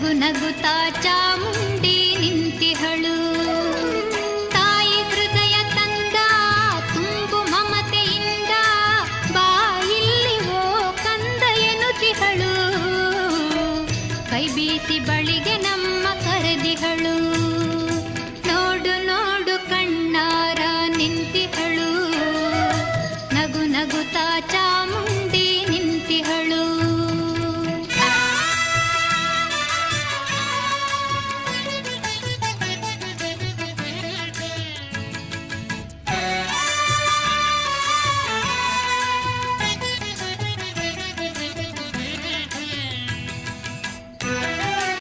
ನಗು ನಗುತ್ತಾ ಚಾಮುಂಡಿ ನಿಂತಿಹಳು. ತಾಯಿ ಹೃದಯ ತಂದ ತುಂಬು ಮಮತೆಯಿಂದ ಬಾ ಇಲ್ಲಿ ಓ ಕಂದ ಎನ್ನುತ್ತಿಹಳು. ಕೈ ಬೀಸಿ ಬಳಿಗೆ ನಮ್ಮ ಕರೆದಿಹಳು. ನೋಡು ನೋಡು ಕಣ್ಣಾರ ನಿಂತಿ